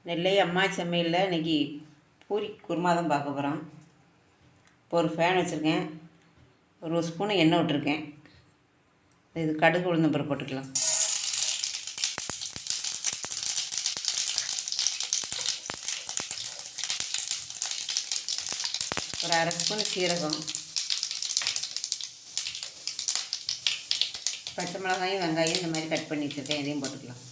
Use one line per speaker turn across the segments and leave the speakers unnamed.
நெல்லை அம்மா சமையலில் இன்றைக்கி பூரி குருமா தான் பார்க்க போகிறோம். இப்போ ஒரு ஃபேன் வச்சுருக்கேன், ஒரு ஸ்பூனு எண்ணெய் விட்டுருக்கேன். இது கடுகு உளுந்தம் பருப்பு போட்டுக்கலாம். ஒரு அரை ஸ்பூன் சீரகம், பச்சை மிளகாயும் வெங்காயம் இந்த மாதிரி கட் பண்ணி வச்சுருக்கேன், இதையும் போட்டுக்கலாம்.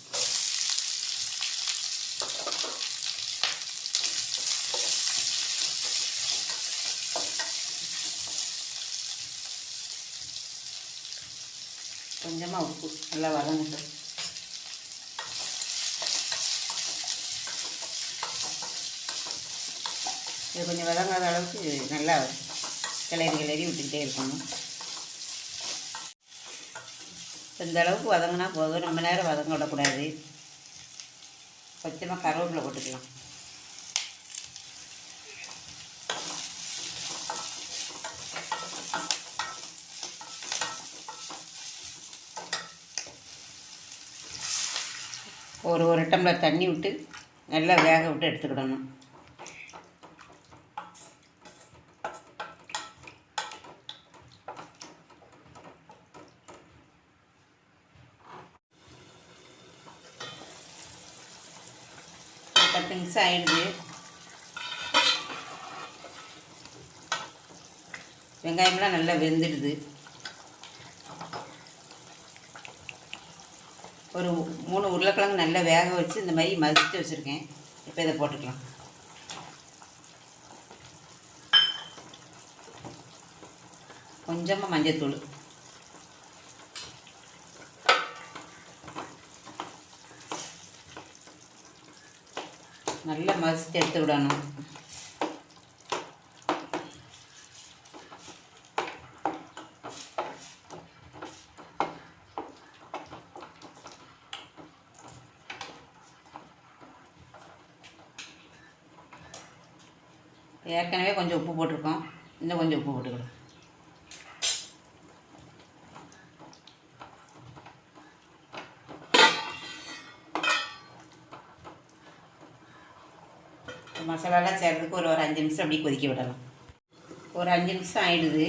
கொஞ்சமாக உப்பு நல்லா வதங்கட்டும். இது கொஞ்சம் வதங்காத அளவுக்கு நல்லா கிளறி விட்டுக்கிட்டே இருக்கணும். இந்த அளவுக்கு வதங்கினா போதும், ரொம்ப நேரம் வதங்க விடக்கூடாது. கொஞ்சமாக கருவேப்பிலை போட்டுக்கலாம். ஒரு டம்ளர் தண்ணி விட்டு நல்லா வேக விட்டு எடுத்துக்கிடணும். பத்து நிமிஷம் ஆயிடுது. வெங்காயம்லாம் நல்லா வெந்துடுது. ஒரு 3 உருளைக்கிழங்கு நல்லா வேக வச்சு இந்த மாதிரி மதித்து வச்சுருக்கேன். இப்போ இதை போட்டுக்கலாம். கொஞ்சமாக மஞ்சத்தூள், நல்லா மதித்து எடுத்து விடணும். ஏற்கனவே கொஞ்சம் உப்பு போட்டிருக்கோம், இன்னும் கொஞ்சம் உப்பு போட்டுக்கலாம். மசாலாலாம் சேர்றதுக்கு ஒரு 5 நிமிஷம் அப்படியே கொதிக்க விடலாம். ஒரு 5 நிமிஷம் ஆயிடுது.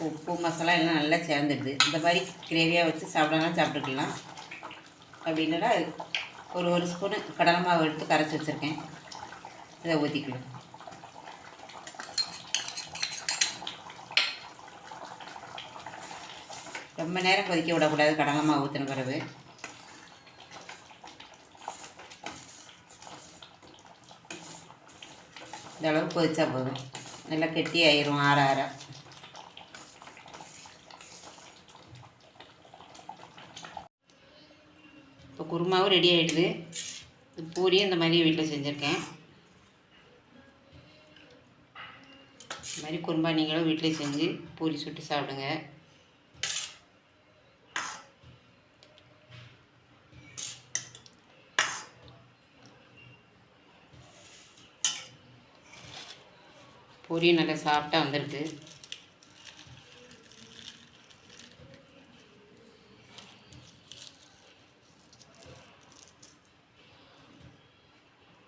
உப்பு மசாலா எல்லாம் நல்லா சேர்ந்துடுது. இந்த மாதிரி கிரேவியாக வச்சு சாப்பிடலாம், சாப்பிட்டுக்கலாம். அப்படின்னா ஒரு ஸ்பூனு கடலை மாவு எடுத்து கரைச்சி வச்சுருக்கேன், இதை ஊற்றிக்கலாம். ரொம்ப நேரம் கொதிக்க விடக்கூடாது. கடலை மாவு ஊற்றின பிறகு இந்த அளவுக்கு கொதிச்சா போதும். நல்லா கெட்டி ஆயிரும் ஆற ஆற. இப்போ குருமாவும் ரெடி ஆகிடுது. பூரியும் இந்த மாதிரி வீட்டில் செஞ்சுருக்கேன். இந்த மாதிரி குருமா நீங்களும் வீட்டில் செஞ்சு பூரி சுட்டு சாப்பிடுங்க. பூரி நல்லா சாஃப்டாக வந்திருக்கு.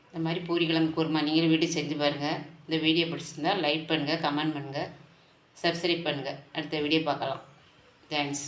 இந்த மாதிரி பூரி கிழங்கு குருமா நீங்களும் வீட்டில் செஞ்சு பாருங்கள். இந்த வீடியோ பிடிச்சிருந்தால் லைக் பண்ணுங்கள், கமெண்ட் பண்ணுங்கள், சப்ஸ்கிரைப் பண்ணுங்கள். அடுத்த வீடியோ பார்க்கலாம். தேங்க்ஸ்.